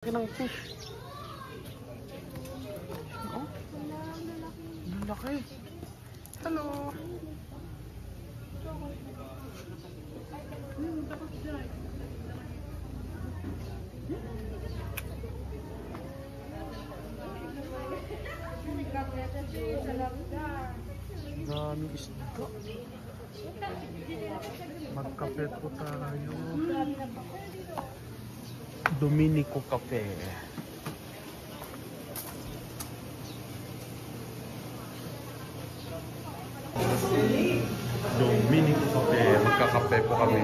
Laki ng fish. Oh, ang laki. Hello. Daming isda. Magkape po tayo. Dominico Cafe. Dominico Cafe. Magkakape po kami.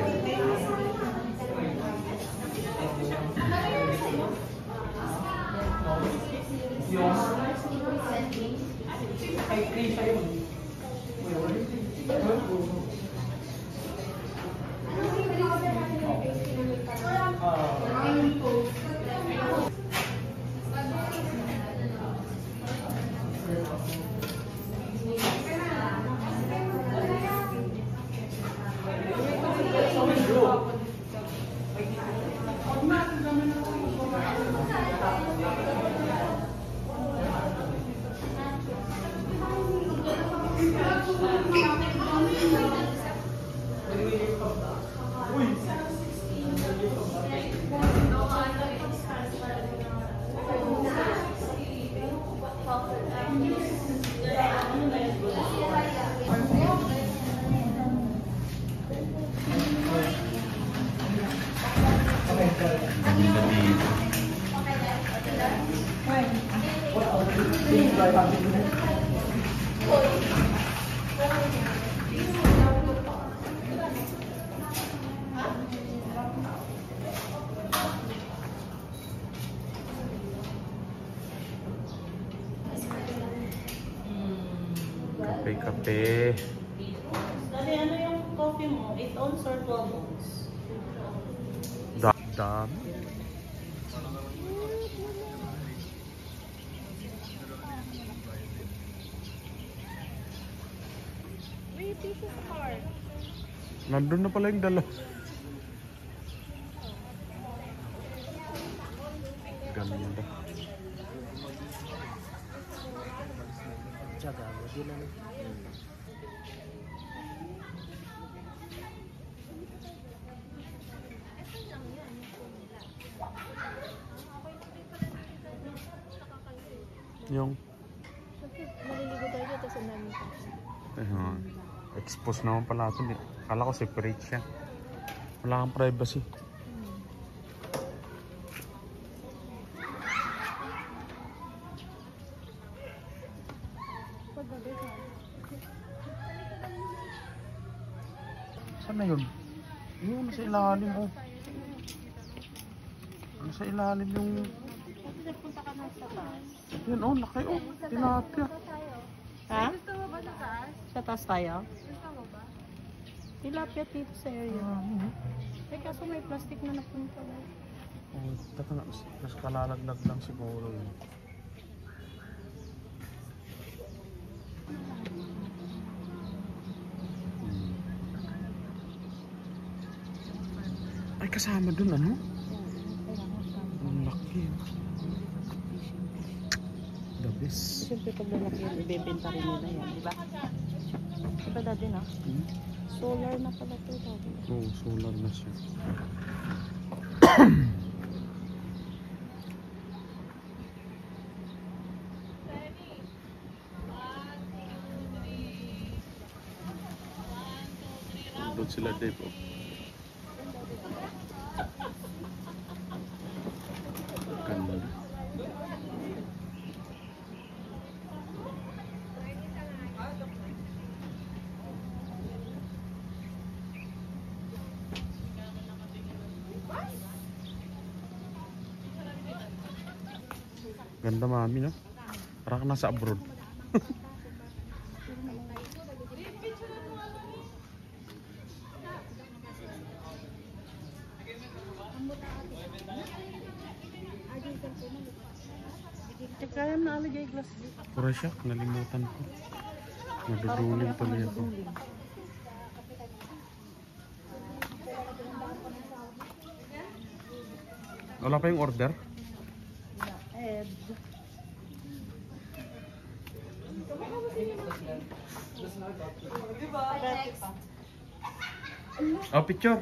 Kape. Dali, ano yung coffee mo? 8 ounce or 12 ounce? Dami. Nandun na pala yung dalawa. Ganda. Tsaga, hindi na. Yung Maliligo tayo dito sa namin kasi. expose naman pala ito. Akala ko separate siya. Wala kang privacy. Paggabi ka. Saan na yun? Yun, nasa ilalim oh. Nasa ilalim yung... Punta ka na sa taas. Yan oh, laki oh. Tilapia. Ha? Gusto mo ba sa taas? Sa taas tayo? Gusto mo ba? Tilapia dito sa area. Eh kaso may plastic na napunta. Oh, taka na. Mas kalalaglag lang siguro yun. Ay, kasama dun ano? Ang laki. The best. Siyempre pag lalaki yun, ibebenta rin nila yan, di ba? Diba dati na? Solar na pala ito dati. Oo, solar na siya. Doon sila Dave oh. Ganda. Ganda mami no? Parang ka nasa abroad. Kaya na aligay glass. Pura siya, nalimutan ko. Naduduling tuloy ako. Wala pa yung order? red. Oh, picture.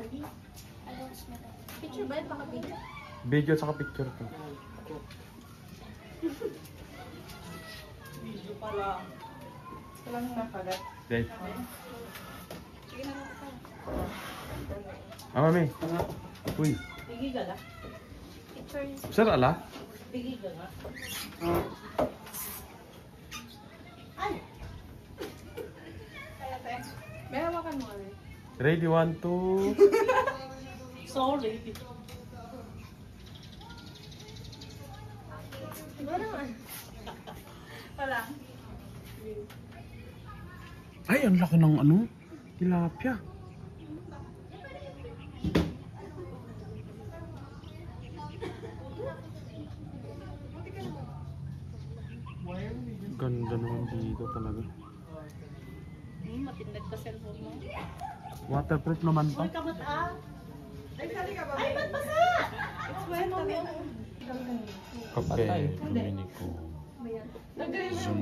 Picture ba yun? Baka video. Video at saka picture ko. Walang nakagat. Dave. Sige na lang ako. Ah, mami. Uy. Pigi ka na. Picture yun. Sir, ala? Pigi ka na. May hawakan mo ulit. Ready, 1, 2. Sorry. Diba naman? Wala. Ay, ang laki ng ano? Tilapia. Ganda naman dito talaga. Matindag ka cellphone mo. Waterproof naman to. Uy, kamat ah. Ay, ba't basa? It's well, mami. Kape, Dominico. Zoom.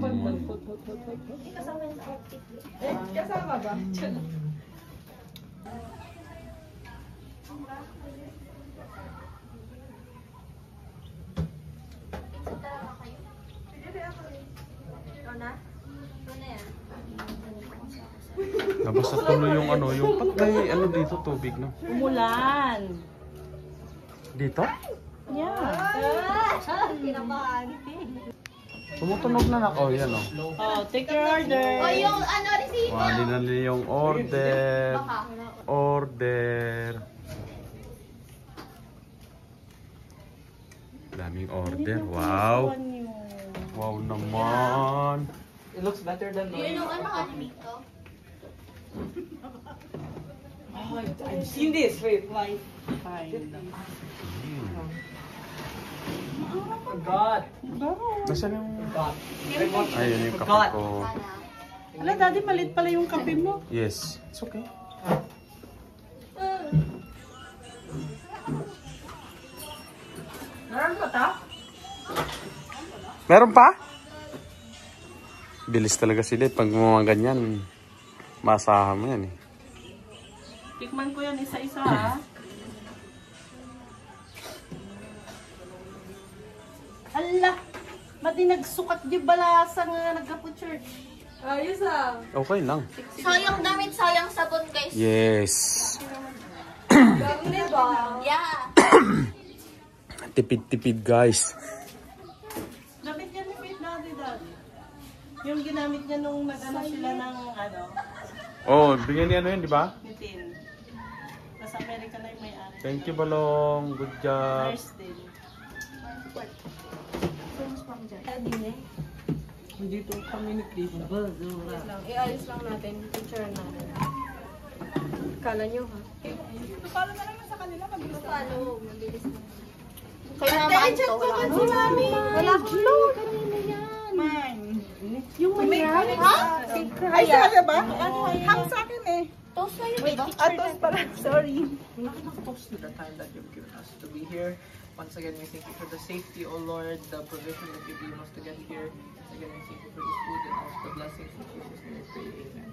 Kasama yun sa outfit. Kasama ba? Pinsa talaga kayo. Ikaw na? Ikaw na yan. Nabasa tuloy yung ano, yung patay, ano dito, tubig na. Umulan. Dito? Yeah. Kinabahan. Tumutunog na na. Oh, yan oh. Oh, take your order. O yung ano, receipt. Wali na nila yung order. Baka. Order. Daming order. Wow. Wow naman. It looks better than Yun yung ano ka dito. I've seen this. Wait. Fine. Forgot. Nasaan yung... Forgot. Ayun yung kape Forgot. ko. Sana. Ala, daddy, malit pala yung kape mo. Yes. It's okay. Meron pa ta? Meron pa? Bilis talaga sila. Pag mga ganyan, masahan mo yan eh. Tikman ko yan isa-isa ha. Ala, mati nagsukat di balasa nga nagkapo church. Ayos ah. Okay lang. Sayang damit, sayang sabon guys. Yes. Diba? Yeah. Tipid-tipid guys. Gamit niya ni Faith daddy. Yung ginamit niya nung nag-ano sila ng ano, Oh, bigyan niya ano yun, di ba? bitin. Nasa Amerika na yung may-ari. Thank you, Balong. Good job. Nurse din. Dito kami ni Chris. I-ayos lang natin. Picture natin. Kala nyo ha? Paano na lang sa kanila? Paano? Mabilis na. Kaya naman ito. Wala akong load. Kanina yan. Yung may Ha? Ay, sa ba? Ham sa akin eh. Toast na yun, diba? Atos pala, sorry. Nakakapos to the time that you've given us to be here. Once again, we thank you for the safety, O Lord, the provision that you've given us to get here. Once again, we thank you for the food and also the blessings in Jesus' name. We pray. Amen.